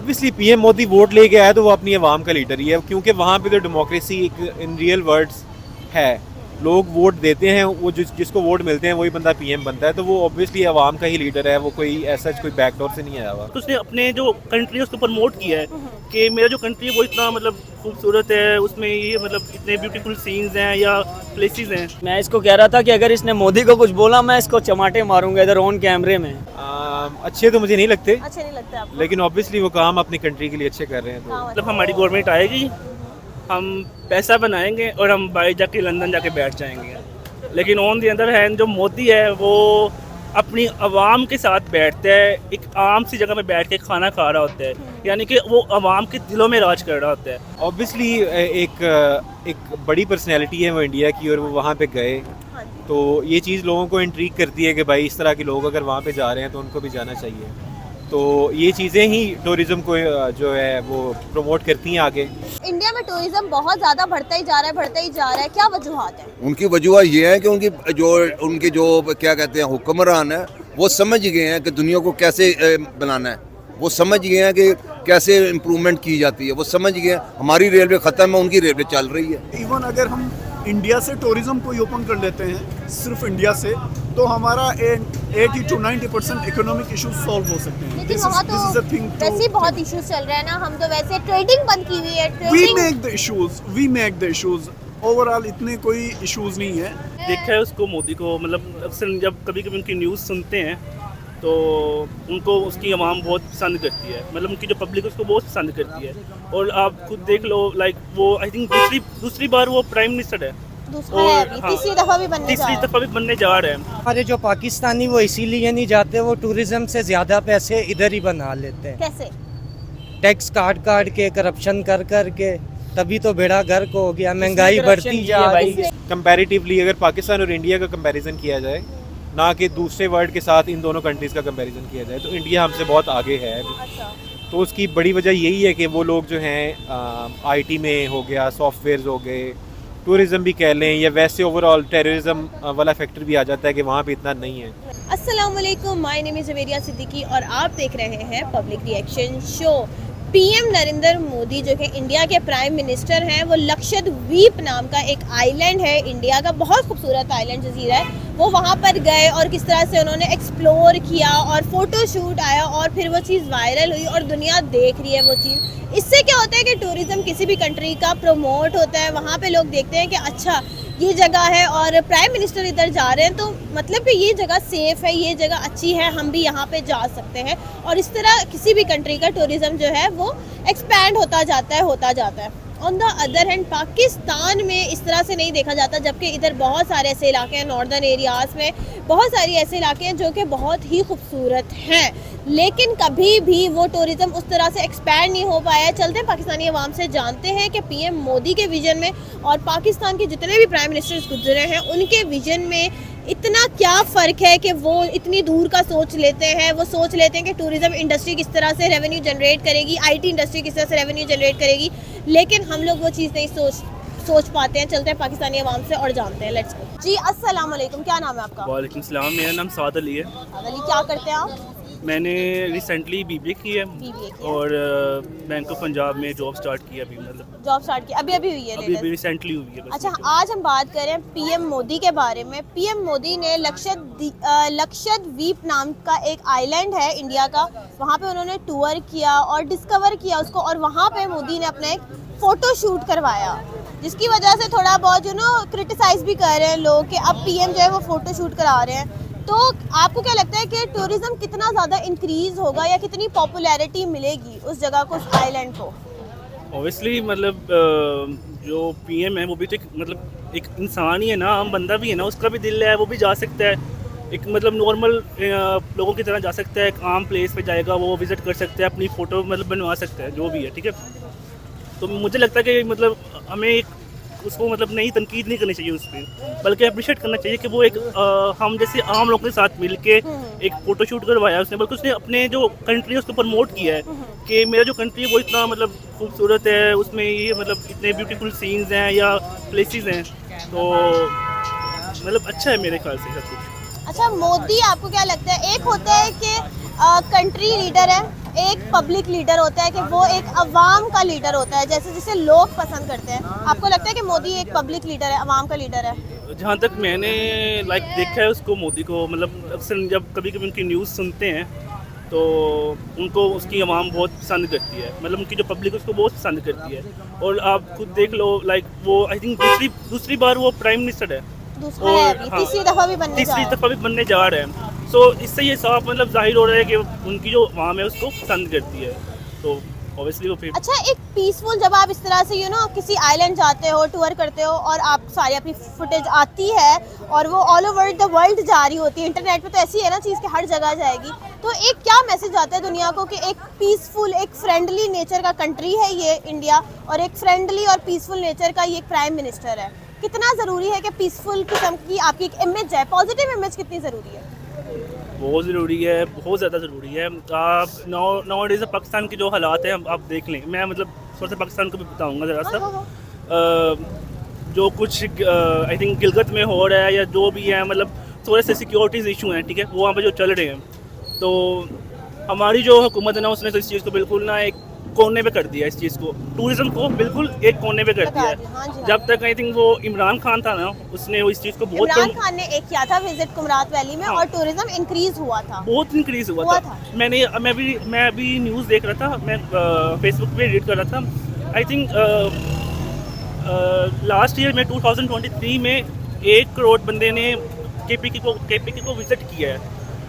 Obviously PM Modi vote लेके आया तो वो अपनी आवाम का लीडर ही है, क्योंकि वहाँ पे तो डेमोक्रेसी एक इन रियल वर्ड्स है। लोग वोट देते हैं, वो जिसको वोट मिलते हैं वही बंदा पीएम बनता है, तो वो ऑब्वियसली आवाम का ही लीडर है। वो कोई ऐसा कोई बैकडोर से नहीं आया हुआ। तो उसने अपने जो कंट्री है उसको प्रमोट किया है कि मेरा जो कंट्री है वो इतना मतलब खूबसूरत है, उसमें ये मतलब इतने ब्यूटीफुल सीन्स हैं या प्लेसेस हैं। मैं इसको कह रहा था कि अगर इसने मोदी को कुछ बोला मैं इसको चमाटे मारूंगा इधर ऑन कैमरे में। अच्छे तो मुझे नहीं लगते, अच्छे नहीं लगते आपको? लेकिन ऑब्वियसली वो काम अपनी कंट्री के लिए अच्छे कर रहे हैं। तो मतलब हमारी गवर्नमेंट आएगी, हम पैसा बनाएंगे और हम बाहर जाके लंदन जाके बैठ जाएंगे। लेकिन ऑन दी अदर हैंड जो मोदी है वो अपनी आवाम के साथ बैठता है, एक आम सी जगह में बैठ के खाना खा रहा होता है, यानी कि वो आवाम के दिलों में राज कर रहा होता है। ऑब्वियसली एक बड़ी पर्सनैलिटी है वो इंडिया की, और वो वहाँ पे गए तो ये चीज़ लोगों को इंट्रीग करती है कि भाई इस तरह के लोग अगर वहाँ पे जा रहे हैं तो उनको भी जाना चाहिए। तो ये चीज़ें ही टूरिज़्म को जो है वो प्रमोट करती हैं आगे। इंडिया में टूरिज्म बहुत ज्यादा बढ़ता ही जा रहा है, बढ़ता ही जा रहा है, क्या वजूहात है? उनकी वजूहत ये है कि उनके जो क्या कहते हैं हुक्मरान है वो समझ गए हैं कि दुनिया को कैसे बनाना है। वो समझ गए हैं कि कैसे इम्प्रूवमेंट की जाती है। वो समझ गए हैं हमारी रेलवे ख़त्म है, उनकी रेलवे चल रही है। इवन अगर हम इंडिया से टूरिज्म को ओपन कर लेते हैं, सिर्फ इंडिया से, तो हमारा 80 to 90% इकोनॉमिक इश्यूज सॉल्व हो सकते हैं। लेकिन वहाँ तो वैसे ही बहुत इश्यूज चल रहे हैं ना। हम तो वैसे ट्रेडिंग बंद की हुई है। We make the issues overall इतने कोई इश्यूज नहीं है। देखा है उसको मोदी को, मतलब अक्सर जब कभी कभी उनकी न्यूज़ सुनते हैं तो उनको उसकी आवाम बहुत पसंद करती है, मतलब उनकी जो पब्लिक है उसको बहुत पसंद करती है। और आप खुद देख लो, लाइक वो आई थिंक दूसरी बार वो प्राइम मिनिस्टर है, तीसरी दफा भी बनने जा रहे हैं। हमारे जो पाकिस्तानी वो इसीलिए नहीं जाते, वो टूरिज्म से ज्यादा पैसे इधर ही बना लेते हैं। कैसे? टैक्स काट के करप्शन कर के, तभी तो बेड़ा गर्क हो गया, महंगाई बढ़ती जा रही है। कंपैरेटिवली अगर पाकिस्तान और इंडिया का कंपैरिजन किया जाए, ना कि दूसरे वर्ल्ड के साथ इन दोनों कंट्रीज़ का कंपैरिजन किया जाए, तो इंडिया हमसे बहुत आगे है। तो उसकी बड़ी वजह यही है कि वो लोग जो हैं आईटी में हो गया, सॉफ्टवेयर हो गए, टूरिज़्म भी कह लें, या वैसे ओवरऑल टेररिज्म वाला फैक्टर भी आ जाता है कि वहाँ पे इतना नहीं है। अस्सलाम वालेकुम, माय नेम इज़ ज़वेरिया सिद्दीकी और आप देख रहे हैं public reaction show. PM Narendra Modi जो कि इंडिया के प्राइम मिनिस्टर हैं, वो लक्षद्वीप नाम का एक आइलैंड है इंडिया का, बहुत खूबसूरत आइलैंड जजीरा है, वो वहाँ पर गए और किस तरह से उन्होंने एक्सप्लोर किया और फोटो शूट आया और फिर वो चीज़ वायरल हुई और दुनिया देख रही है वो चीज़। इससे क्या होता है कि टूरिज़्म किसी भी कंट्री का प्रमोट होता है, वहाँ पे लोग देखते हैं कि अच्छा ये जगह है और प्राइम मिनिस्टर इधर जा रहे हैं, तो मतलब कि ये जगह सेफ़ है, ये जगह अच्छी है, हम भी यहाँ पे जा सकते हैं। और इस तरह किसी भी कंट्री का टूरिज़्म जो है वो एक्सपैंड होता जाता है। On the other hand Pakistan में इस तरह से नहीं देखा जाता, जबकि इधर बहुत सारे ऐसे इलाके हैं, नॉर्दर्न एरियाज़ में बहुत सारे ऐसे इलाके हैं जो कि बहुत ही खूबसूरत हैं, लेकिन कभी भी वो टूरिज़्म उस तरह से एक्सपैंड नहीं हो पाया। चलते हैं पाकिस्तानी अवाम से, जानते हैं कि पीएम मोदी के विजन में और पाकिस्तान के जितने भी प्राइम मिनिस्टर्स गुजरे हैं उनके विजन में इतना क्या फ़र्क है कि वो इतनी दूर का सोच लेते हैं। वो सोच लेते हैं कि टूरिज़्म इंडस्ट्री किस तरह से रेवेन्यू जनरेट करेगी, आईटी इंडस्ट्री किस तरह से रेवेन्यू जनरेट करेगी, लेकिन हम लोग वो चीज़ नहीं सोच पाते हैं। चलते हैं पाकिस्तानी अवाम से और जानते हैं। लेट्स गो जी। अस्सलाम वालेकुम, क्या नाम है आपका? वालेकुम सलाम, मेरा नाम साद अली है। अली, क्या करते हैं आप? मैंने रिसेंटली बीबीए की है और बैंक ऑफ पंजाब में जॉब स्टार्ट की अभी, मतलब जॉब स्टार्ट की अभी हुई है? अभी रिसेंटली हुई है बस। अच्छा, आज हम बात करें पीएम मोदी के बारे में। पीएम मोदी ने लक्षद्वीप नाम का एक आइलैंड है इंडिया का, वहाँ पे उन्होंने टूर किया और डिस्कवर किया उसको, और वहाँ पे मोदी ने अपना एक फ़ोटो शूट करवाया, जिसकी वजह से थोड़ा बहुत क्रिटिसाइज़ भी कर रहे हैं लोग कि अब पीएम जो है वो फ़ोटो शूट करा रहे हैं। तो आपको क्या लगता है कि टूरिज़्म कितना ज़्यादा इंक्रीज़ होगा या कितनी पॉपुलैरिटी मिलेगी उस जगह को, उस आइलैंड को? ऑब्वियसली मतलब जो पीएम है वो भी तो मतलब एक इंसान ही है ना, आम बंदा भी है ना, उसका भी दिल है, वो भी जा सकता है, एक मतलब नॉर्मल लोगों की तरह जा सकता है, एक आम प्लेस पे जाएगा, वो विज़िट कर सकता है, अपनी फ़ोटो मतलब बनवा सकता है, जो भी है, ठीक है। तो मुझे लगता है कि मतलब हमें एक उसको मतलब नहीं तनकीद नहीं करनी चाहिए उस पर, बल्कि अप्रिशिएट करना चाहिए कि वो एक हम जैसे आम लोगों के साथ मिल के एक फ़ोटो शूट करवाया उसने, बल्कि उसने अपने जो कंट्री है उसको प्रमोट किया है कि मेरा जो कंट्री है वो इतना मतलब खूबसूरत है, उसमें ये मतलब इतने ब्यूटीफुल सीन्स हैं या प्लेसेस हैं, तो मतलब अच्छा है मेरे ख्याल से सब कुछ। अच्छा, मोदी आपको क्या लगता है, एक होता है कि कंट्री लीडर है एक पब्लिक लीडर होता है कि वो एक अवाम का लीडर होता है, जैसे जिसे लोग पसंद करते हैं, आपको लगता है कि मोदी एक पब्लिक लीडर है, अवाम का लीडर है? जहाँ तक मैंने देखा है उसको, मोदी को, मतलब अक्सर जब कभी कभी उनकी न्यूज़ सुनते हैं तो उनको उसकी आवाम बहुत पसंद करती है, मतलब उनकी जो पब्लिक है उसको बहुत पसंद करती है। और आप खुद देख लो, वो आई थिंक दूसरी बार वो प्राइम मिनिस्टर है, दूसरा है अभी, हाँ, तीसरी दफा भी बनने जा तीसरी रहा है। दफ़ा भी बनने जा रहे हैं। सो इससे ये साफ मतलब जाहिर हो रहा है कि उनकी जो आवाम है उसको पसंद करती है, तो ऑब्वियसली वो फिर अच्छा, एक पीसफुल, जब आप इस तरह से किसी आइलैंड जाते हो, टूर करते हो और आप सारी अपनी फुटेज आती है और वो ऑल ओवर द वर्ल्ड जा रही होती है, इंटरनेट पे तो ऐसी है ना चीज़ कि हर जगह जाएगी, तो एक क्या मैसेज आता है दुनिया को कि एक पीसफुल, एक फ्रेंडली नेचर का कंट्री है ये इंडिया, और एक फ्रेंडली और पीसफुल नेचर का ये प्राइम मिनिस्टर है? कितना ज़रूरी है कि पीसफुल किस्म की आपकी एक इमेज है, पॉजिटिव इमेज कितनी ज़रूरी है? बहुत ज़रूरी है, बहुत ज़्यादा ज़रूरी है। आप नाउ डेज पाकिस्तान के जो हालात हैं आप देख लें, मैं मतलब थोड़ा सा पाकिस्तान को भी बताऊँगा ज़रा सा। जो कुछ आई थिंक गिलगित में हो रहा है या जो भी है, मतलब थोड़े से सिक्योरिटीज़ इशू हैं, ठीक है, वो वहाँ पे जो चल रहे हैं, तो हमारी जो हुकूमत है ना उसने तो इस चीज़ को बिल्कुल ना एक कोने पे कर दिया, इस चीज़ को, टूरिज़्म को बिल्कुल एक कोने पे कर दिया है। हाँ जी, हाँ। जब तक आई थिंक वो इमरान खान था ना, उसने वो इस चीज़ को बहुत इमरान खान ने एक किया था विजिट कुमरात वैली में, हाँ। और टूरिज्म इंक्रीज हुआ था। बहुत इंक्रीज हुआ था। मैं अभी न्यूज़ देख रहा था, मैं फेसबुक पे रीड कर रहा था। आई थिंक लास्ट ईयर में 2023 में 1 करोड़ बंदे ने केपीके को विजिट किया है,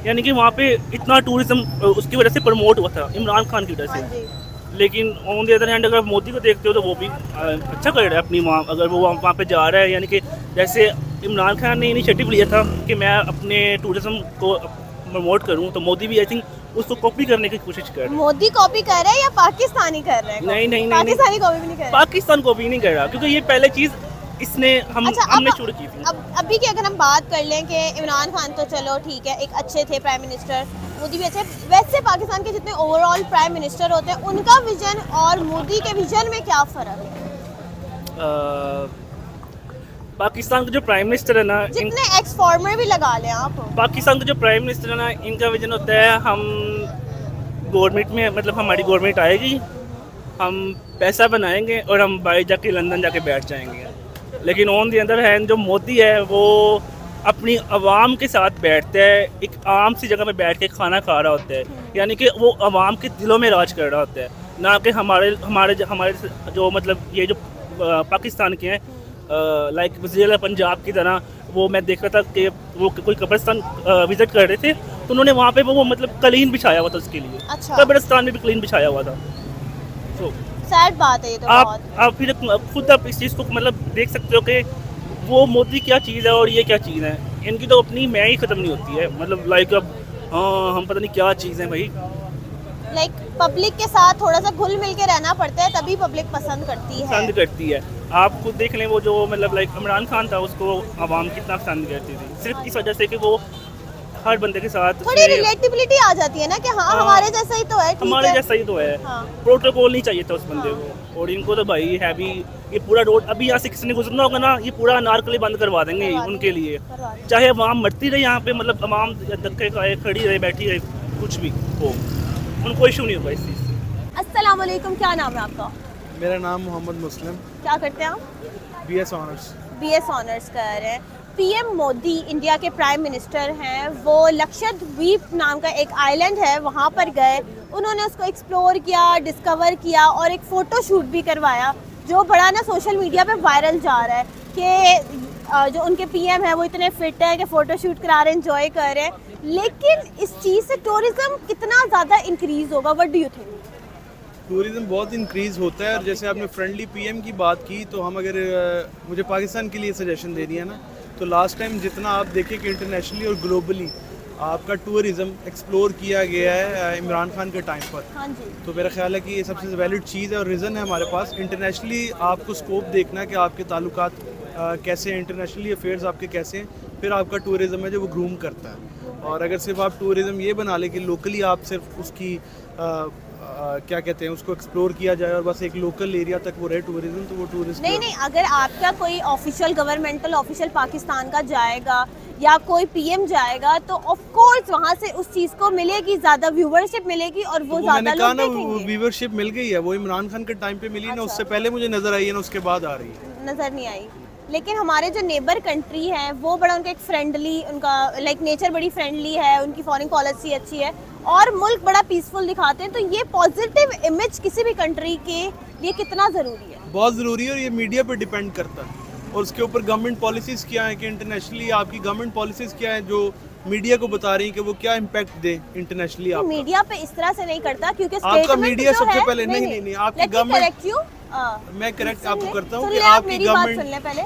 यानी कि वहाँ पे इतना टूरिज्म उसकी वजह से प्रमोट हुआ था, इमरान खान की वजह हाँ से। जी। लेकिन ऑन द अदर हैंड अगर मोदी को देखते हो तो वो भी अच्छा कर रहा है अपनी वहाँ, अगर वो वहाँ पे जा रहा है, यानी कि जैसे इमरान खान ने इनिशिएटिव लिया था कि मैं अपने टूरिज्म को प्रमोट करूँ, तो मोदी भी आई थिंक उसको कॉपी करने की कोशिश कर रहा है। मोदी कॉपी कर रहा है या पाकिस्तानी कर रहे हैं? नहीं, पाकिस्तानी कॉपी भी नहीं कर रहे। पाकिस्तान कॉपी नहीं कर रहा, क्योंकि ये पहले चीज़ हमने शुरू की थी। अब अभी की अगर हम बात कर लें कि इमरान खान तो चलो ठीक है, एक अच्छे थे प्राइम मिनिस्टर, मोदी भी अच्छे, वैसे पाकिस्तान के जितने ओवरऑल प्राइम मिनिस्टर होते हैं उनका विजन और मोदी के विजन में क्या फ़र्क है? पाकिस्तान का जो प्राइम मिनिस्टर है ना, जितने एक्स फॉर्मर भी लगा लें आप, पाकिस्तान का जो प्राइम मिनिस्टर है ना, इनका विजन होता है हम गवर्नमेंट में, मतलब हमारी गवर्नमेंट आएगी, हम पैसा बनाएंगे और हम बाहर जाके लंदन जाके बैठ जाएंगे। लेकिन ऑन दी अदर हैंड जो मोदी है वो अपनी आवाम के साथ बैठता है, एक आम सी जगह पे बैठ के खाना खा रहा होता है, यानी कि वो आवाम के दिलों में राज कर रहा होता है, ना कि हमारे जो मतलब ये जो पाकिस्तान के हैं, लाइक वज़ीर पंजाब की तरह। वो मैं देख रहा था कि वो कोई कब्रिस्तान विजिट कर रहे थे, तो उन्होंने वहाँ पे वो मतलब कलीन बिछाया हुआ था उसके लिए। अच्छा। कब्रिस्तान में भी कलीन बिछाया हुआ था। तो सैड बात है ये तो बहुत। आप फिर खुद आप इस चीज़ को मतलब देख सकते हो कि वो मोदी क्या चीज़ है और ये क्या चीज़ है। इनकी तो अपनी मैं ही ख़त्म नहीं होती है, मतलब लाइक अब हाँ हम पता नहीं क्या चीज़ है भाई। लाइक पब्लिक के साथ थोड़ा सा घुल मिल के रहना पड़ता है, तभी पब्लिक पसंद करती है। पसंद करती है। आप खुद देख लें, वो जो मतलब लाइक इमरान खान था, उसको आवाम कितना पसंद करती थी, सिर्फ इस वजह से कि वो हर बंदे के साथ थोड़ी रिलेटिबिलिटी आ जाती है ना कि हाँ हमारे जैसा ही तो है, ठीक हमारे है। जैसा ही तो है। हाँ। प्रोटोकॉल नहीं चाहिए था उस बंदे को, और इनको तो भाई है भी, ये पूरा रोड अभी यहाँ से किसी ने गुजरना होगा ना, ये पूरा अनारकली बंद करवा देंगे उनके लिए, चाहे अवाम मरती रहे यहाँ पे, मतलब अवाम धक्के खाए, खड़ी रहे, बैठी रहे, कुछ भी हो, उनको इशू नहीं होगा इस चीज़ से। अस्सलाम वालेकुम, क्या नाम है आपका? मेरा नाम मोहम्मद मुस्लिम, क्या करते हैं आप? BS honours. BS ऑनर्स कर रहे हैं। PM मोदी इंडिया के प्राइम मिनिस्टर हैं, वो लक्षद्वीप नाम का एक आइलैंड है वहाँ पर गए, उन्होंने उसको एक्सप्लोर किया, डिस्कवर किया और एक फ़ोटो शूट भी करवाया, जो बड़ा ना सोशल मीडिया पे वायरल जा रहा है कि जो उनके PM है वो इतने फिट है कि फ़ोटो शूट करा रहे हैं, एंजॉय कर रहे हैं। लेकिन इस चीज़ से टूरिज़्म कितना ज़्यादा इंक्रीज़ होगा, what do you think? Tourism बहुत इंक्रीज़ होता है, और जैसे आपने फ्रेंडली PM की बात की, तो हम अगर मुझे पाकिस्तान के लिए सजेशन देनी है ना, तो लास्ट टाइम जितना आप देखें कि इंटरनेशनली और ग्लोबली आपका टूरिज़्म एक्सप्लोर किया गया है इमरान खान के टाइम पर, हाँ जी। तो मेरा ख्याल है कि ये सबसे वैलिड चीज़ है और रीज़न है हमारे पास। इंटरनेशनली आपको स्कोप देखना है कि आपके ताल्लुकात कैसे हैं, इंटरनेशनली अफेयर्स आपके कैसे हैं, फिर आपका टूरिज़्म है जो वो ग्रूम करता है। और अगर सिर्फ आप टूरिज़्म ये बना लें कि लोकली आप सिर्फ उसकी क्या कहते हैं उसको एक्सप्लोर किया जाए और बस एक लोकल एरिया तक वो रहे टूरिज्म, तो वो टूरिस्ट नहीं नहीं, अगर आपका कोई ऑफिशियल गवर्नमेंटल ऑफिशियल पाकिस्तान का जाएगा या कोई पीएम जाएगा तो ऑफ कोर्स वहाँ से उस चीज को मिलेगी, ज्यादा व्यूवरशिप मिलेगी और वो ज्यादा मैंने कहा लोग ना वो देखेंगे। व्यूवरशिप मिल गई है, वो इमरान खान के टाइम पे मिली ना, अच्छा। उससे पहले मुझे नजर आई है ना, उसके बाद आ रही है। नजर नहीं आई। लेकिन हमारे जो नेबर कंट्री है वो बड़ा उनका एक फ्रेंडली, उनका लाइक नेचर बड़ी फ्रेंडली है, उनकी फॉरेन पॉलिसी अच्छी है और मुल्क बड़ा पीसफुल दिखाते हैं। तो ये पॉजिटिव इमेज किसी भी कंट्री के लिए कितना ज़रूरी है? बहुत ज़रूरी है और ये मीडिया पे डिपेंड करता है और उसके ऊपर गवर्नमेंट पॉलिसीज़ क्या है कि इंटरनेशनली आपकी गवर्नमेंट पॉलिसीज़ क्या है जो मीडिया को बता रही है कि वो क्या इम्पैक्ट दे इंटरनेशनली। तो आपका मीडिया पे इस तरह से नहीं करता क्योंकि आपका statement मीडिया जो सबसे है- पहले नहीं, आपकी Let me government- correct you, मैं करेक्ट सुन आपको ले- करता हूँ सुन कि ले, आप आपकी मेरी बात गवर्नमेंट सुन ले पहले।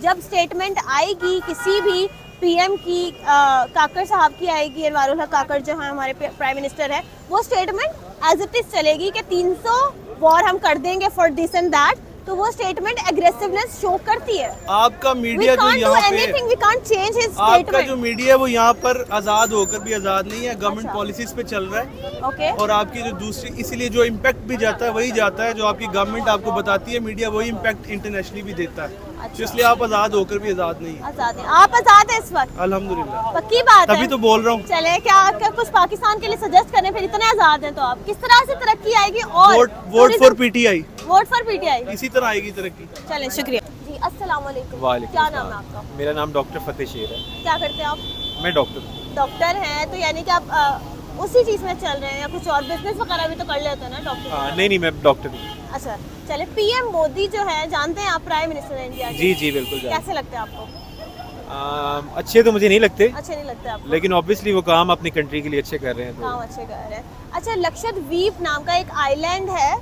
जब स्टेटमेंट आएगी किसी भी पीएम की, काकड़ साहब की आएगी, अनवारुल हक काकड़ जो है हमारे प्राइम मिनिस्टर है, वो स्टेटमेंट एज इट इज चलेगी कि 300 वॉर हम कर देंगे फॉर दिस एंड दैट, तो वो स्टेटमेंट एग्रेसिवनेस शो करती है। आपका We मीडिया जो can't do यहाँ पे anything, we can't change his आपका जो statement. मीडिया है वो यहाँ पर आज़ाद होकर भी आज़ाद नहीं है, गवर्नमेंट अच्छा। पॉलिसीज पे चल रहा है Okay? और आपकी जो दूसरी, इसीलिए जो इम्पैक्ट भी जाता है वही जाता है जो आपकी गवर्नमेंट आपको बताती है, मीडिया वही इम्पैक्ट इंटरनेशनली भी देता है। अच्छा। तो इसलिए आप आज़ाद होकर भी आज़ाद नहीं है। आजाद है, आप आजाद है इस वक्त, अल्हम्दुलिल्लाह, पक्की बात है। तभी तो बोल रहा हूँ। चले क्या कुछ पाकिस्तान के लिए सजेस्ट करें, फिर इतने आजाद हैं तो आप किस तरह से तरक्की आएगी? और vote for PTI, vote for PTI. इसी तरह आएगी तरक्की। चलें, शुक्रिया जी। अस्सलाम वालेकुम। वालेकुम क्या सलाम। नाम है आपका? मेरा नाम डॉक्टर फतेह शेर है। क्या करते हैं आप? मैं डॉक्टर हूँ। डॉक्टर हैं, तो यानी कि आप उसी चीज़ में चल रहे हैं या कुछ और बिजनेस वगैरह भी तो कर लेते हैं ना डॉक्टर? नहीं मैं डॉक्टर हूँ। अच्छा, चले, पीएम मोदी जो है, जानते हैं आप, प्राइम मिनिस्टर है इंडिया के? जी जी बिल्कुल जानता कैसे लगते हैं आपको? हूँ। अच्छे तो मुझे नहीं लगते, अच्छे नहीं लगते आपको? लेकिन ऑब्वियसली वो काम अपनी कंट्री के लिए अच्छे कर रहे हैं काम तो अच्छे कर रहे हैं। अच्छा, लक्षद्वीप नाम का एक आइलैंड है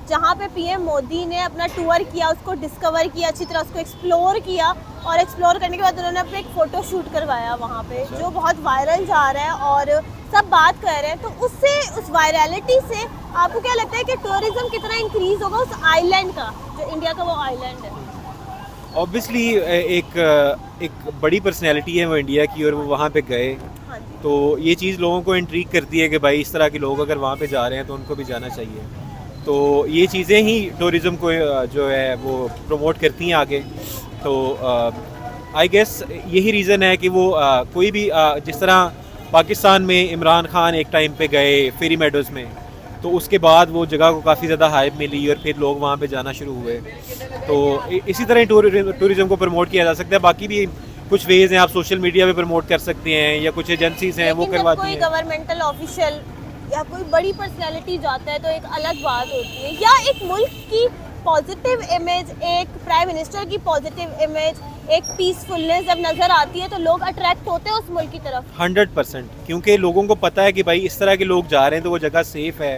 जहाँ पे पीएम मोदी ने अपना टूर किया, उसको डिस्कवर किया, अच्छी तरह उसको एक्सप्लोर किया और एक्सप्लोर करने के बाद उन्होंने अपना एक फ़ोटो शूट करवाया वहाँ पे, जो बहुत वायरल जा रहा है और सब बात कर रहे हैं। तो उससे, उस वायरलिटी से आपको क्या लगता है कि टूरिज्म कितना इंक्रीज होगा उस आइलैंड का, जो इंडिया का वो आइलैंड है? ऑब्वियसली एक बड़ी पर्सनैलिटी है वो इंडिया की और वो वहाँ पे गए, हाँ जी। तो ये चीज़ लोगों को इंट्रीग करती है कि भाई इस तरह के लोग अगर वहाँ पे जा रहे हैं तो उनको भी जाना चाहिए। तो ये चीज़ें ही टूरिज़्म को जो है वो प्रमोट करती हैं आगे। तो आई गेस यही रीज़न है कि वो कोई भी जिस तरह पाकिस्तान में इमरान खान एक टाइम पे गए फेरी मेडोज़ में, तो उसके बाद वो जगह को काफ़ी ज़्यादा हाइप मिली और फिर लोग वहाँ पे जाना शुरू हुए। तो इसी तरह टूरिज़्म को प्रमोट किया जा सकता है। बाकी भी कुछ वेज़ हैं, आप सोशल मीडिया पे प्रमोट कर सकते हैं या कुछ एजेंसीज हैं वो लेकिन जब करवाती कोई हैं। गवर्नमेंटल ऑफिशियल या कोई बड़ी पर्सनालिटी जाता है तो एक अलग बात होती है, या एक मुल्क की पॉजिटिव इमेज, एक प्राइम मिनिस्टर की पॉजिटिव इमेज, एक पीसफुलनेस जब नजर आती है तो लोग अट्रैक्ट होते हैं उस मुल्क की तरफ। 100%, क्योंकि लोगों को पता है कि भाई इस तरह के लोग जा रहे हैं तो वो जगह सेफ़ है,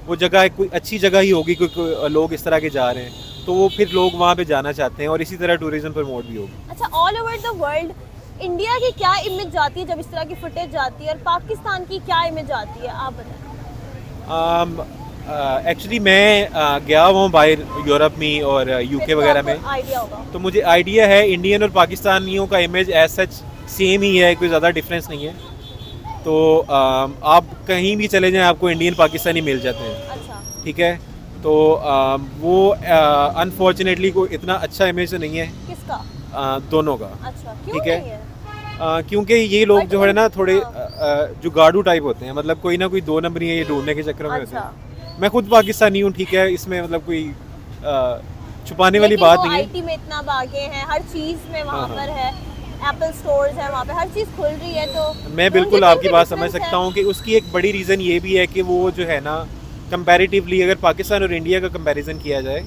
वो जगह कोई अच्छी जगह ही होगी, कोई लोग इस तरह के जा रहे हैं तो वो फिर लोग वहाँ पे जाना चाहते हैं और इसी तरह टूरिज्म प्रमोट भी होगी। अच्छा, all over the world India की क्या इमेज जाती है जब इस तरह की फुटेज जाती है, और पाकिस्तान की क्या इमेज आती है, आप बताएं। एक्चुअली मैं गया हुआ हूँ बाहर यूरोप में और यूके वगैरह में, आइडिया होगा। तो मुझे आइडिया है इंडियन और पाकिस्तानियों का इमेज एज सच सेम ही है, कोई ज़्यादा डिफरेंस नहीं है। तो आप कहीं भी चले जाएं आपको इंडियन पाकिस्तानी मिल जाते हैं, अच्छा, ठीक है। तो वो अनफॉर्चुनेटली को इतना अच्छा इमेज नहीं है किसका? दोनों का, अच्छा, क्यों ठीक है। नहीं है? क्योंकि ये लोग But जो है ना थोड़े हाँ। जुगाड़ू टाइप होते हैं, मतलब कोई ना कोई दो नंबरी है ये ढूंढने के चक्कर में होते अच्छा। हैं। मैं खुद पाकिस्तानी हूँ, ठीक है, इसमें मतलब कोई छुपाने वाली लेकिन बात वो नहीं है। आईटी में इतना आगे हैं, हर चीज़ में वहाँ हाँ, पर है, एप्पल स्टोर्स है वहाँ पे, हर चीज़ खुल रही है। तो मैं बिल्कुल उनके आपकी भी बात difference समझ है। सकता हूँ कि उसकी एक बड़ी रीज़न ये भी है कि वो जो है ना कंपैरेटिवली अगर पाकिस्तान और इंडिया का कंपैरिजन किया जाए,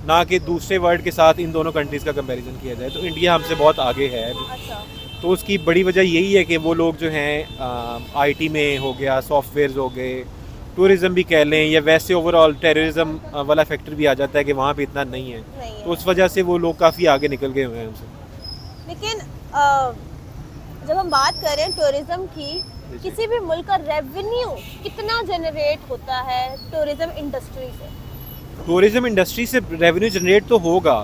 ना कि दूसरे वर्ल्ड के साथ इन दोनों कंट्रीज़ का कंपैरिजन किया जाए, तो इंडिया हमसे बहुत आगे है अभी। अच्छा, तो उसकी बड़ी वजह यही है कि वो लोग जो हैं आईटी में हो गया, सॉफ्टवेयर्स हो गए, टूरिज़्म भी कह लें, या वैसे ओवरऑल टेररिज्म वाला फैक्टर भी आ जाता है कि वहाँ पे इतना नहीं है, नहीं है। तो उस वजह से वो लोग काफ़ी आगे निकल गए हुए हैं हमसे। लेकिन जब हम बात कर रहे हैं टूरिज्म की, किसी भी मुल्क का रेवेन्यू कितना जनरेट होता है टूरिज्म इंडस्ट्री से? टूरिज़्म इंडस्ट्री से रेवेन्यू जनरेट तो होगा,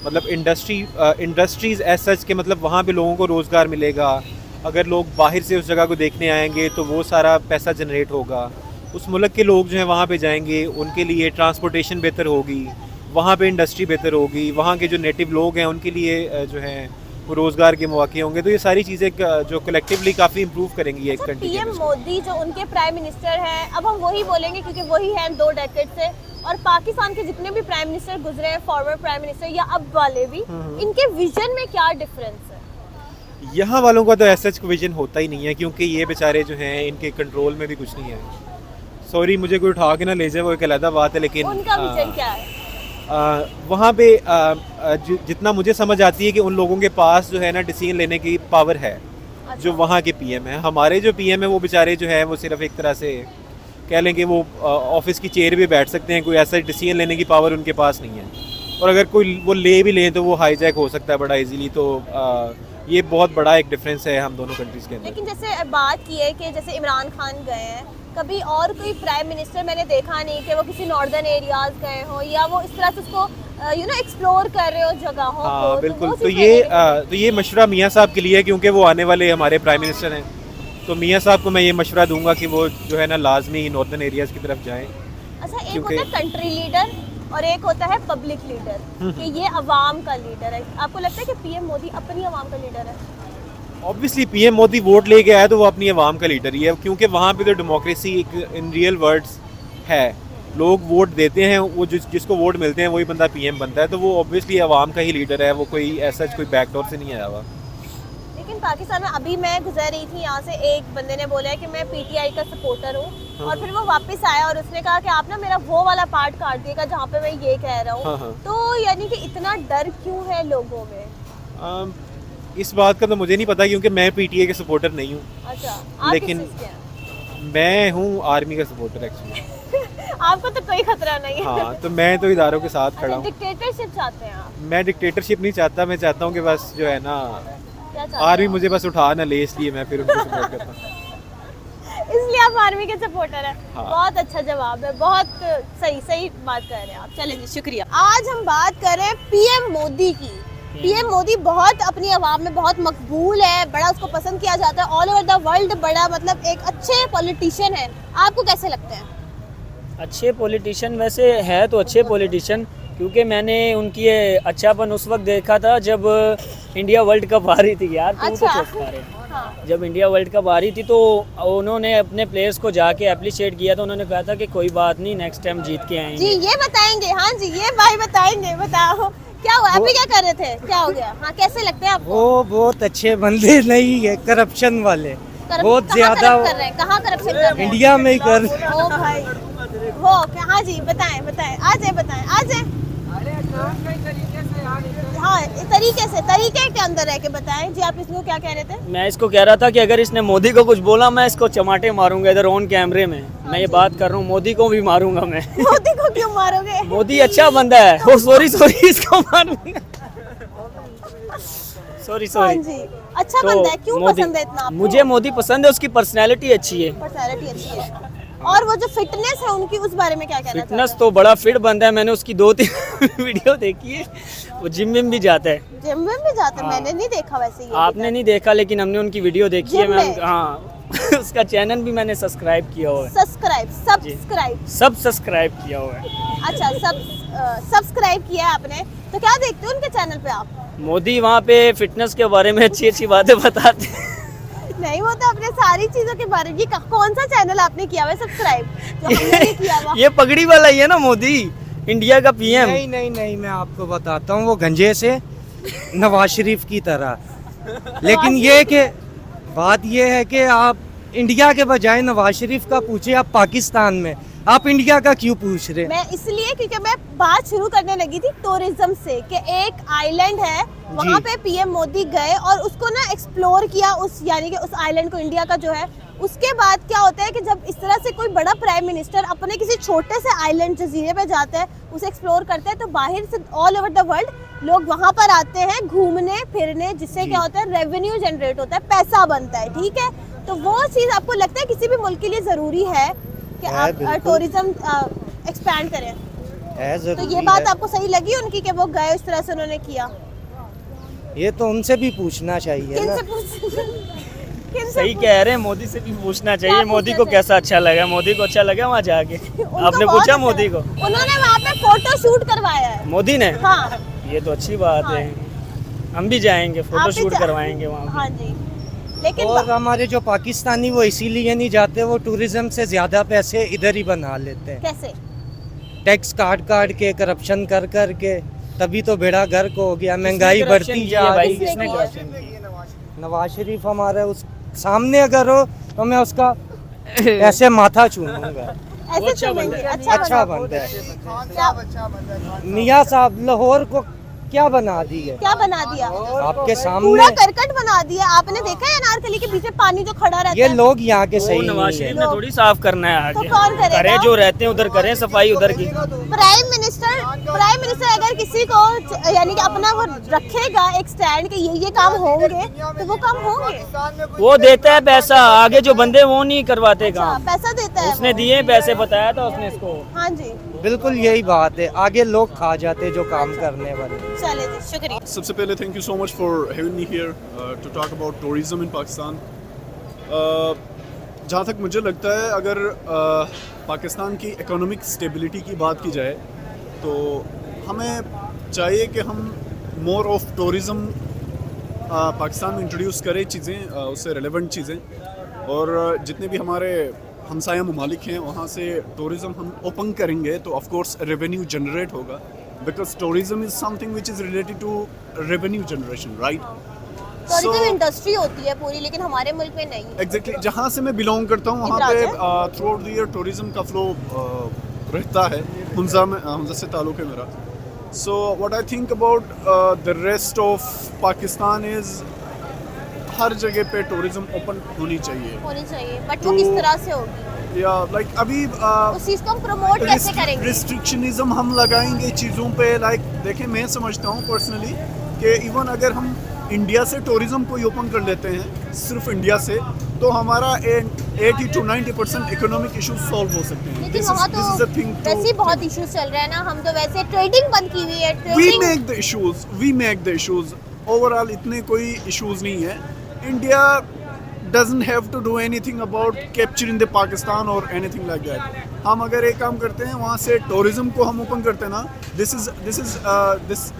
मतलब इंडस्ट्रीज़ एज सच के मतलब वहाँ पे लोगों को रोज़गार मिलेगा। अगर लोग बाहर से उस जगह को देखने आएंगे तो वो सारा पैसा जनरेट होगा। उस मुल्क के लोग जो हैं वहाँ पे जाएंगे, उनके लिए ट्रांसपोर्टेशन बेहतर होगी, वहाँ पे इंडस्ट्री बेहतर होगी, वहाँ के जो नेटिव लोग हैं उनके लिए जो हैं वो रोज़गार के मौके होंगे। तो ये सारी चीज़ें जो कलेक्टिवली काफ़ी इंप्रूव करेंगी एक कंट्री पीएम के। मोदी जो उनके प्राइम मिनिस्टर हैं, अब हम वही बोलेंगे क्योंकि वही हैं 2 डेकेड से, और पाकिस्तान के जितने भी प्राइम मिनिस्टर गुजरे हैं, फॉर्मर प्राइम मिनिस्टर या अब वाले भी, इनके विजन में क्या डिफरेंस है? यहाँ वालों का तो ऐसा विजन होता ही नहीं है, क्योंकि ये बेचारे जो हैं इनके कंट्रोल में भी कुछ नहीं है। सॉरी, मुझे कोई उठा के ना ले जाए, वो एक अलग बात है, लेकिन उनका विजन क्या है? वहाँ पे जितना मुझे समझ आती है कि उन लोगों के पास जो है ना डिसीजन लेने की पावर है, जो वहाँ के पीएम है। हमारे जो पीएम है वो बेचारे जो है वो सिर्फ एक तरह से कह लें कि वो ऑफिस की चेयर पे बैठ सकते हैं, कोई ऐसा डिसीजन लेने की पावर उनके पास नहीं है। और अगर कोई वो ले भी लें तो वो हाईजैक हो सकता है बड़ा इजीली। तो ये बहुत बड़ा एक डिफरेंस है हम दोनों कंट्रीज़ के अंदर। लेकिन जैसे बात की है कि जैसे इमरान खान गए हैं, कभी और कोई प्राइम मिनिस्टर मैंने देखा नहीं कि वो किसी नॉर्दर्न एरियाज गए हो या वो इस तरह से उसको एक्सप्लोर कर रहे हो जगहों को। हाँ बिल्कुल। वो तो चीज़ ये मशवरा मियाँ साहब के लिए है, क्योंकि वो आने वाले हमारे प्राइम मिनिस्टर हैं। तो मियाँ साहब को मैं ये मशवरा दूंगा कि वो जो है ना लाजमी नॉर्दर्न एरियाज़ की तरफ जाएँ। अच्छा, एक क्योंकि- होता है कंट्री लीडर और एक होता है पब्लिक लीडर, कि ये अवाम का लीडर है। आपको लगता है कि पीएम मोदी अपनी अवाम का लीडर है? ऑब्वियसली पीएम मोदी वोट लेके आया तो वो अपनी आवाम का लीडर ही है, क्योंकि वहाँ पे तो डेमोक्रेसी इन रियल वर्ड्स है। लोग वोट देते हैं, वो जिसको वोट मिलते हैं वही बंदा पीएम बनता है। तो वो ऑब्वियसली आवाम का ही लीडर है, वो कोई ऐसा कोई बैकडोर से नहीं आया हुआ। लेकिन पाकिस्तान में अभी मैं गुजर रही थी यहाँ से, एक बंदे ने बोला है कि मैं पीटीआई का सपोर्टर हूँ, और फिर वो वापस आया और उसने कहा कि आप ना मेरा वो वाला पार्ट काट दिएगा जहाँ पे मैं ये कह रहा हाँ। हूँ। तो यानी कि इतना डर क्यों है लोगों में? इस बात का तो मुझे नहीं पता, क्योंकि मैं पीटीए के सपोर्टर नहीं हूँ। अच्छा, आप लेकिन किस चीज़ के हैं? मैं हूँ आर्मी का सपोर्टर एक्चुअली। आपको तो कोई खतरा नहीं है। हाँ, तो मैं तो इदारों के साथ खड़ा अच्छा, हूँ। डिक्टेटरशिप चाहते हैं आप? मैं डिक्टेटरशिप नहीं चाहता, मैं चाहता हूँ कि बस जो है ना क्या चाहते हैं आर्मी आप? मुझे बस उठा ना ले, इसलिए मैं फिर उनको सपोर्ट करता हूँ। इसलिए आप आर्मी के सपोर्टर हैं। हाँ। बहुत अच्छा जवाब है, बहुत सही बात कर रहे हैं आप। चलिए, शुक्रिया। आज हम बात कर रहे हैं पीएम मोदी की। पीएम मोदी बहुत अपनी आवाम में बहुत मकबूल है, बड़ा उसको पसंद किया जाता है ऑल ओवर द वर्ल्ड, बड़ा मतलब एक अच्छे पॉलिटिशियन है। आपको कैसे लगते हैं? अच्छे पॉलिटिशियन वैसे है तो अच्छे पॉलिटिशियन, क्योंकि मैंने उनकी ये अच्चापन उस वक्त देखा था जब इंडिया वर्ल्ड कप आ रही थी। यार तुम अच्छा। तो चुप रहे। हाँ। जब इंडिया वर्ल्ड कप आ रही थी तो उन्होंने अपने प्लेयर्स को जाके अप्रिशिएट किया, तो उन्होंने कहा था कि कोई बात नहीं, नेक्स्ट टाइम जीत के जी आएंगे। ये बताएंगे। हाँ जी, ये भाई बताएंगे। बताओ क्या हुआ, अभी क्या कर रहे थे, क्या हो गया? हाँ, कैसे लगते हैं आपको? वो बहुत अच्छे बंदे नहीं है, करप्शन वाले बहुत कहाँ ज्यादा करप्ट कर रहे हैं? कहाँ करप्शन कर रहे हैं? इंडिया में ही कर। ओ भाई, वो क्या? हाँ जी, बताएं आ जाए। हाँ, तरीके के अंदर रह के बताएं जी। आप इसको क्या कह रहे थे? मैं इसको कह रहा था कि अगर इसने मोदी को कुछ बोला, मैं इसको चमाटे मारूंगा इधर ऑन कैमरे में। मैं ये बात कर रहा हूँ, मोदी को भी मारूंगा मैं। मोदी को क्यों मारोगे? मोदी अच्छा बंदा है। ओ सॉरी इसको मारूंगा। सॉरी हाँ जी, अच्छा बंदा है। क्यों पसंद है इतना आपको? मुझे मोदी पसंद है, उसकी पर्सनैलिटी अच्छी है। पर्सनैलिटी अच्छी है। और वो जो फिटनेस है उनकी, उस बारे में क्या कहना चाहते फिटनेस तो बड़ा फिट बंदा है, मैंने उसकी 2-3 वीडियो देखी है। वो जिम में भी जाता है। जिम में भी जाते हैं? हाँ। मैंने नहीं देखा वैसे ये। आपने नहीं देखा, लेकिन हमने उनकी वीडियो देखी है। जिम मैं में? हाँ उसका चैनल भी मैंने सब्सक्राइब किया हुआ है। सब्सक्राइब सब्सक्राइब किया हुआ है। अच्छा, सब्सक्राइब किया है आपने। तो क्या देखते हो उनके चैनल पे आप? मोदी वहाँ पे फिटनेस के बारे में अच्छी बातें बताते हैं। नहीं, वो तो अपने सारी चीजों के बारे में। ये कौन सा चैनल आपने किया हुआ है सब्सक्राइब, जो हमने नहीं किया हुआ? ये पगड़ी वाला ही है ना मोदी, इंडिया का पीएम। नहीं, मैं आपको बताता हूँ, वो गंजे से नवाज शरीफ की तरह। लेकिन ये कि बात ये है कि आप इंडिया के बजाय नवाज शरीफ का पूछे, आप पाकिस्तान में, आप इंडिया का क्यों पूछ रहे? मैं इसलिए क्योंकि मैं बात शुरू करने लगी थी टूरिज्म से, कि एक आइलैंड है, वहाँ पे पीएम मोदी गए और उसको ना एक्सप्लोर किया, उस यानी कि उस आइलैंड को, इंडिया का जो है। उसके बाद क्या होता है कि जब इस तरह से कोई बड़ा प्राइम मिनिस्टर अपने किसी छोटे से आइलैंड जजीरे पे जाता है, उसे एक्सप्लोर करता है, तो बाहर से ऑल ओवर द वर्ल्ड लोग वहाँ पर आते हैं घूमने फिरने, जिससे क्या होता है, रेवेन्यू जनरेट होता है, पैसा बनता है। ठीक है, तो वो चीज़ आपको लगता है किसी भी मुल्क के लिए ज़रूरी है कि आप टूरिज्म एक्सपैंड करें? तो ये बात आपको सही लगी उनकी कि वो गए इस तरह से उन्होंने किया? ये तो उनसे भी पूछना चाहिए ना। किनसे पूछ? किन से सही कह रहे हैं, मोदी से भी पूछना चाहिए, मोदी को कैसा अच्छा लगा, मोदी को अच्छा लगा वहाँ जाके। उनको आपने बहुत पूछा अच्छा मोदी को? लगा। उन्होंने वहाँ पे फोटो शूट करवाया है। मोदी ने? हाँ ये तो अच्छी बात है, हम भी जाएंगे, फोटो आप भी शूट जा- करवाएंगे वहाँ पे। हाँ जी, लेकिन और हमारे जो पाकिस्तानी वो इसीलिए नहीं जाते, वो टूरिज्म से ज़्यादा पैसे इधर ही बना लेते हैं, कैसे? टैक्स काट के, करप्शन कर के, तभी तो बेड़ा गर्क हो गया, महंगाई किसने बढ़ती corruption जा किया भाई? रही है। किसने किया? corruption किया? नवाज शरीफ हमारे उस सामने अगर हो तो मैं उसका ऐसे माथा छूऊंगा। ऐसे अच्छा चलेंगे, बंदा है। अच्छा बंदा। बंदा है। क्या मियाँ साहब लाहौर को क्या बना दिए क्या बना दिया? आपके पूरा सामने? करकट बना दिया। आपने देखा है अनारकली के पीछे पानी जो खड़ा रहता ये है? लोग यहाँ के वो सही नवाज नहीं शरीफ है। ने थोड़ी साफ करना है तो आगे, कौन करेगा? करे जो रहते हैं उधर करें सफाई उधर की। प्राइम मिनिस्टर अगर किसी को यानी कि अपना वो रखेगा एक स्टैंड के ये काम होंगे तो वो काम होंगे। वो देता है पैसा, आगे जो बंदे वो नहीं करवाते अच्छा, काम। पैसा देता है उसने वो। दिए पैसे, बताया था उसने इसको। हाँ जी, बिल्कुल यही बात है, आगे लोग खा जाते जो काम करने वाले। चले जी, शुक्रिया। सबसे पहले thank you so much for having me here to talk about tourism in Pakistan. जहाँ तक मुझे लगता है, अगर पाकिस्तान की इकोनॉमिक स्टेबिलिटी की बात की जाए तो हमें चाहिए कि हम मोर ऑफ टूरिज़म पाकिस्तान में इंट्रोड्यूस करें चीज़ें, उससे रेलेवेंट चीज़ें, और जितने भी हमारे हमसाया ममालिक हैं वहाँ से टूरिज़म हम ओपन करेंगे तो ऑफ कोर्स रेवेन्यू जनरेट होगा, because tourism is something which is related to revenue generation, right? Tourism industry होती है पूरी, लेकिन हमारे मुल्क में नहीं। एग्जैक्टली जहाँ से मैं बिलोंग करता हूँ वहाँ इधर पे through out the year tourism का फ्लो रहता है। हुंजा से ताल्लुक़ है मेरा। So what I think about the rest of Pakistan is her जगह पे टूरिज्म ओपन होनी चाहिए, होनी चाहिए, बट वो तो- किस तरह से होगी? या लाइक अभी उस चीज को हम प्रमोट कैसे करेंगे? रिस्ट्रिक्शनिज्म हम लगाएंगे चीज़ों पे। लाइक देखें, मैं समझता हूँ पर्सनली कि इवन अगर हम इंडिया से टूरिज्म को ओपन कर लेते हैं, सिर्फ इंडिया से, तो हमारा 80 to 90% इकोनॉमिक इशूज सॉल्व हो सकते हैं। लेकिन वहाँ तो वैसे ही बहुत इश्यूज चल रहे हैं ना, हम तो वैसे ट्रेडिंग बंद की हुई है। We make the issues overall इतने कोई इश्यूज नहीं है। India doesn't have to do anything about capturing the Pakistan or anything like that. हम अगर एक काम करते हैं, वहाँ से टूरिज्म को हम ओपन करते हैं ना, this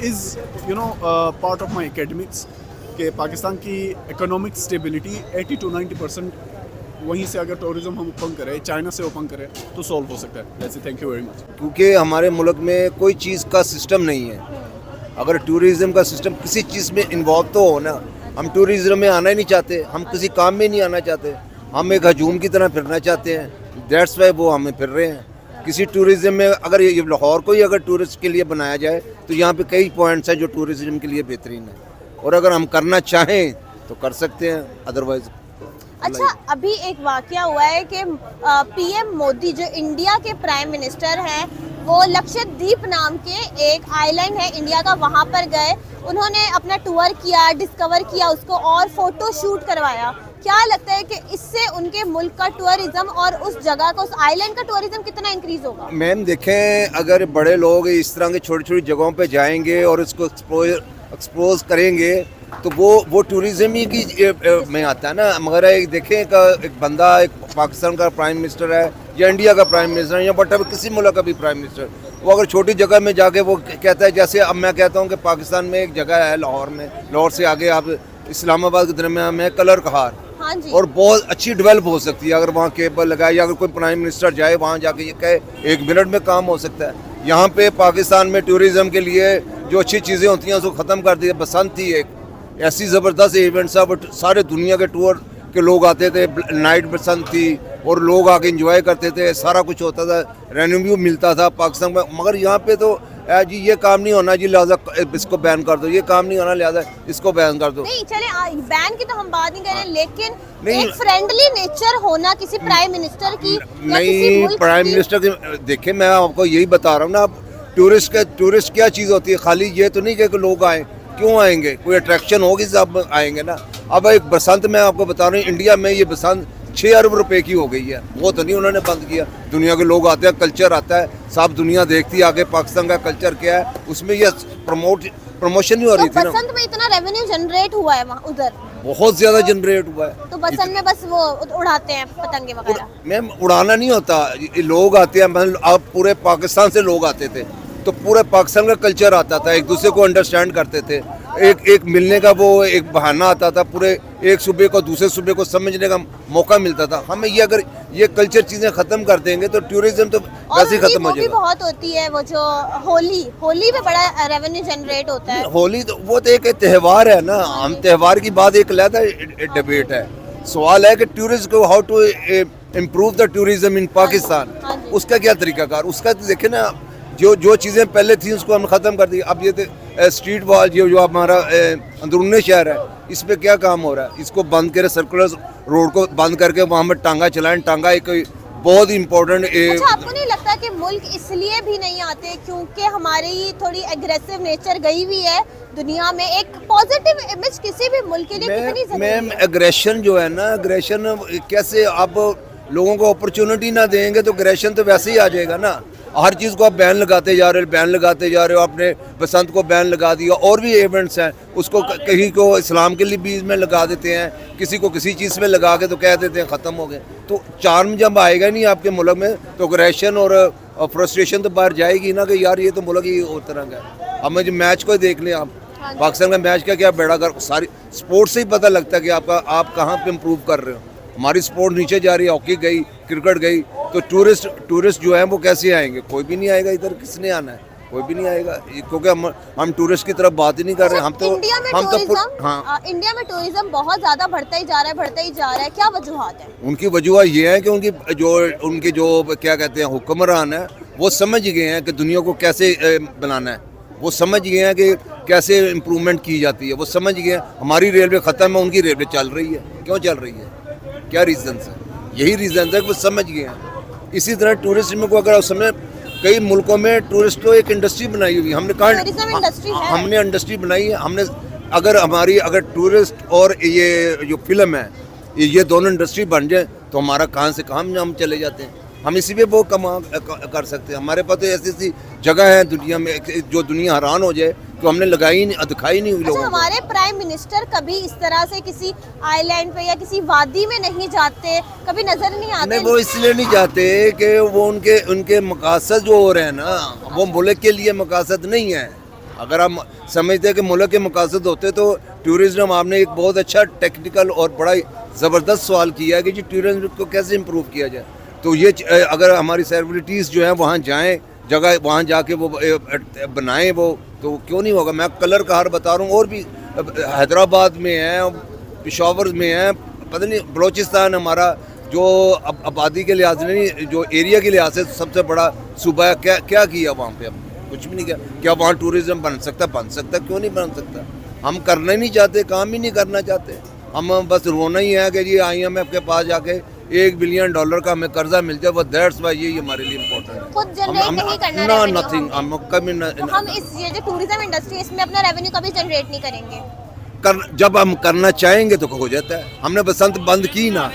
is you know part of my academics कि पाकिस्तान की इकोनॉमिक स्टेबिलिटी 80 to 90% वहीं से अगर टूरिज्म हम ओपन करें, चाइना से ओपन करें तो सॉल्व हो सकता है। वैसे थैंक यू वेरी मच। क्योंकि हमारे मुल्क में कोई चीज़ का सिस्टम नहीं है। अगर टूरिज़्म का सिस्टम किसी चीज़ में इन्वॉल्व तो हो ना। हम टूरिज़्म में आना ही नहीं चाहते, हम किसी काम में नहीं आना चाहते, हम एक हजूम की तरह फिरना चाहते हैं। दैट्स वाई वो हमें फिर रहे हैं। किसी टूरिज़्म में अगर ये लाहौर को ही अगर टूरिस्ट के लिए बनाया जाए तो यहाँ पे कई पॉइंट्स हैं जो टूरिज़्म के लिए बेहतरीन है, और अगर हम करना चाहें तो कर सकते हैं, अदरवाइज। अच्छा, अभी एक वाकया हुआ है कि पीएम मोदी जो इंडिया के प्राइम मिनिस्टर हैं, वो लक्षद्वीप नाम के एक आइलैंड है इंडिया का, वहाँ पर गए। उन्होंने अपना टूर किया, डिस्कवर किया उसको और फोटो शूट करवाया। क्या लगता है कि इससे उनके मुल्क का टूरिज्म और उस जगह का, उस आइलैंड का टूरिज्म कितना इंक्रीज होगा? मैम देखें, अगर बड़े लोग इस तरह के छोटी छोटी जगहों पे जाएंगे और इसको एक्सपोज करेंगे तो वो टूरिज्म ही की में आता है ना। मगर एक देखें एक बंदा, एक पाकिस्तान का प्राइम मिनिस्टर है या इंडिया का प्राइम मिनिस्टर है या बट किसी मुल्क का भी प्राइम मिनिस्टर, वो अगर छोटी जगह में जाके वो कहता है, जैसे अब मैं कहता हूँ कि पाकिस्तान में एक जगह है लाहौर में, लाहौर से आगे आप इस्लामाबाद के दरमियान में कलर कहार, हाँ जी। और बहुत अच्छी डेवलप हो सकती है अगर वहाँ केबल लगाए, या अगर कोई प्राइम मिनिस्टर जाए वहाँ जाके ये कहे 1 मिनट में काम हो सकता है। यहाँ पे पाकिस्तान में टूरिज्म के लिए जो अच्छी चीज़ें होती हैं उसको ख़त्म कर दिया। बसंत थी एक ऐसी ज़बरदस्त इवेंट था, बट सारे दुनिया के टूर के लोग आते थे, नाइट बसंत थी और लोग आके एंजॉय करते थे, सारा कुछ होता था, रेवेन्यू मिलता था पाकिस्तान में। मगर यहाँ पे तो जी ये काम नहीं होना जी, लिहाजा इसको बैन कर दो, ये काम नहीं होना लिहाजा इसको बैन कर दो। नहीं चले, बैन की तो हम बात नहीं कर रहे, लेकिन नहीं, एक फ्रेंडली नेचर होना किसी प्राइम मिनिस्टर की या किसी नहीं, मुल्क प्राइम की। मिनिस्टर की देखिए, मैं आपको यही बता रहा हूँ ना, अब टूरिस्ट क्या चीज़ होती है? खाली ये तो नहीं कि लोग आए, क्यों आएंगे? कोई अट्रैक्शन होगी सब आएंगे ना। अब एक बसंत मैं आपको बता रहा हूँ, इंडिया में ये बसंत 6 अरब रुपए की हो गई है। वो तो नहीं उन्होंने बंद किया, दुनिया के लोग आते हैं, कल्चर आता है, सब दुनिया देखती है आगे पाकिस्तान का कल्चर क्या है, उसमें ये प्रमोशन नहीं हो रही तो थी ना। बसंत में इतना रेवेन्यू जनरेट हुआ है वहाँ उधर, बहुत ज़्यादा जनरेट हुआ है। तो बसंत में बस वो उड़ाते हैं पतंगे वगैरह? मैम उड़ाना नहीं होता, ये लोग आते हैं, मतलब अब पूरे पाकिस्तान से लोग आते थे तो पूरे पाकिस्तान का कल्चर आता था, एक दूसरे को अंडरस्टैंड करते थे, एक मिलने का वो एक बहाना आता था, पूरे एक सूबे को दूसरे सूबे को समझने का मौका मिलता था। हमें ये अगर ये कल्चर चीज़ें ख़त्म कर देंगे तो टूरिज्म तो वैसे ही ख़त्म हो वो भी जाएगा। बहुत होती है वो जो होली में बड़ा रेवेन्यू जनरेट होता है। होली तो वो तो एक त्यौहार है ना, हम त्यौहार की बात एक अलग डिबेट है। सवाल है कि टूरिस्ट को how to improve the tourism in Pakistan, हाँ जी। उसका क्या तरीकाकार, उसका तो देखे ना, जो चीज़ें पहले थी उसको हम ख़त्म कर दी। अब ये स्ट्रीट वॉल जो हमारा अंदरूनी शहर है, इस पे क्या काम हो रहा है, इसको बंद करें, सर्कुलर रोड को बंद करके वहाँ पर टांगा चलाएं। टांगा एक बहुत ही इम्पोर्टेंट। अच्छा, आपको नहीं लगता कि मुल्क इसलिए भी नहीं आते क्योंकि हमारी थोड़ी एग्रेसिव नेचर गई हुई है दुनिया में? एक पॉजिटिव इमेज किसी भी मुल्क के लिए कितनी जरूरी मैम है? एग्रेशन जो है ना, एग्रेशन कैसे आप लोगों को अपॉर्चुनिटी ना देंगे तो एग्रेशन तो वैसे ही आ जाएगा ना। हर चीज़ को आप बैन लगाते जा रहे हो, बैन लगाते जा रहे हो, आपने बसंत को बैन लगा दिया, और भी इवेंट्स हैं उसको कहीं को इस्लाम के लिए बीच में लगा देते हैं, किसी को किसी चीज़ में लगा के तो कह देते हैं ख़त्म हो गए। तो चार्म जब आएगा नहीं आपके मुल्क में तो एग्रेशन और फ्रस्ट्रेशन तो बाहर जाएगी ना कि यार ये तो मुल्क ही और तरह का है। अब मुझे मैच को देख लें आप, पाकिस्तान का मैच का क्या बेड़ा कर, सारी स्पोर्ट्स से ही पता लगता है कि आप कहाँ पे इम्प्रूव कर रहे हो। हमारी स्पोर्ट नीचे जा रही है, हॉकी गई, क्रिकेट गई, तो टूरिस्ट जो है वो कैसे आएंगे? कोई भी नहीं आएगा इधर, किसने आना है? कोई भी नहीं आएगा, क्योंकि हम टूरिस्ट की तरफ बात ही नहीं कर रहे। इंडिया में टूरिज्म बहुत ज्यादा बढ़ता ही जा रहा है, क्या वजूहात है? उनकी वजूहत ये है कि उनके जो क्या कहते हैं हुक्मरान है, वो समझ गए हैं कि दुनिया को कैसे बनाना है, वो समझ गए हैं कि कैसे इम्प्रूवमेंट की जाती है, वो समझ गए हैं। हमारी रेलवे ख़त्म है, उनकी रेलवे चल रही है। क्यों चल रही है? क्या रीज़न है? यही रीज़न है कि वो समझ गए हैं। इसी तरह टूरिज्म को अगर समय कई मुल्कों में टूरिस्ट को एक इंडस्ट्री बनाई हुई, हमने कहा हमने इंडस्ट्री बनाई है। हमने अगर टूरिस्ट और ये जो फिल्म है, ये दोनों इंडस्ट्री बन जाए तो हमारा कहाँ से कहाँ हम चले जाते हैं। हम इसी पे बहुत कमा कर सकते हैं। हमारे पास तो ऐसी जगह है दुनिया में जो दुनिया हैरान हो जाए, तो हमने लगाई नहीं, दिखाई नहीं हुई लोगों को। हमारे प्राइम मिनिस्टर कभी इस तरह से किसी आइलैंड पे या किसी वादी में नहीं जाते, कभी नजर नहीं आते? नहीं, वो इसलिए नहीं जाते कि वो उनके मकासद जो हो रहे हैं ना, वो मुल्क के लिए मकासद नहीं है। अगर हम समझते हैं कि मुल्क के मकासद होते तो टूरिज्म, आपने एक बहुत अच्छा टेक्निकल और बड़ा ज़बरदस्त सवाल किया है कि जी टूरिज्म को कैसे इम्प्रूव किया जाए। तो ये अगर हमारी सेलिब्रिटीज़ जो हैं वहाँ जाएँ, जगह वहाँ जाके वो बनाएं, वो तो क्यों नहीं होगा। मैं कलर का हार बता रहा हूँ, और भी हैदराबाद में है, पेशावर में है, पता नहीं बलोचिस्तान हमारा जो आबादी के लिहाज से नहीं, जो एरिया के लिहाज से सबसे बड़ा सूबा है। क्या किया वहाँ पे? हम कुछ भी नहीं किया। क्या वहाँ टूरिज्म बन सकता? क्यों नहीं बन सकता? हम करना ही नहीं चाहते, काम ही नहीं करना चाहते। हम बस रोना ही है कि जी IMF के पास जाके $1 बिलियन का हमें कर्जा मिल जाए, वो दैट्स वाई ये हमारे लिए इम्पोर्टेंट है। खुद जनरेट नहीं करना ना revenue नथिंग, हम कभी तो हम ये जो टूरिज्म इंडस्ट्री इसमें अपना रेवेन्यू कभी जनरेट नहीं करेंगे। जब हम करना चाहेंगे तो हो जाता है। हमने बसंत बंद की ना,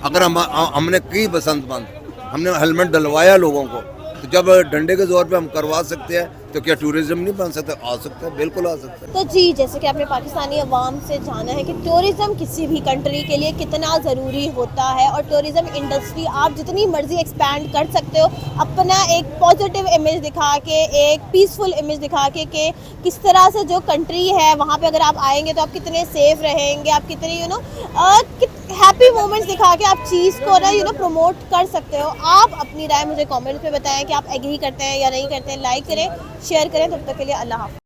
अगर हमने की बसंत बंद, हमने हेलमेट डलवाया लोगों को, तो जब डंडे के जोर पे हम करवा सकते हैं तो क्या टूरिज्म नहीं बन सकता? आ सकता है, बिल्कुल आ सकता है। तो जी, जैसे कि आपने पाकिस्तानी अवाम से जाना है कि टूरिज्म किसी भी कंट्री के लिए कितना ज़रूरी होता है, और टूरिज्म इंडस्ट्री आप जितनी मर्जी एक्सपैंड कर सकते हो, अपना एक पॉजिटिव इमेज दिखा के, एक पीसफुल इमेज दिखा के कि किस तरह से जो कंट्री है वहाँ पे अगर आप आएंगे तो आप कितने सेफ रहेंगे, आप कितने हैप्पी मोमेंट्स दिखा के आप चीज़ को ना प्रमोट कर सकते हो। आप अपनी राय मुझे कमेंट्स में बताएं कि आप एग्री करते हैं या नहीं करते हैं। लाइक करें, शेयर करें। तब तक के लिए अल्लाह हाफ़िज़।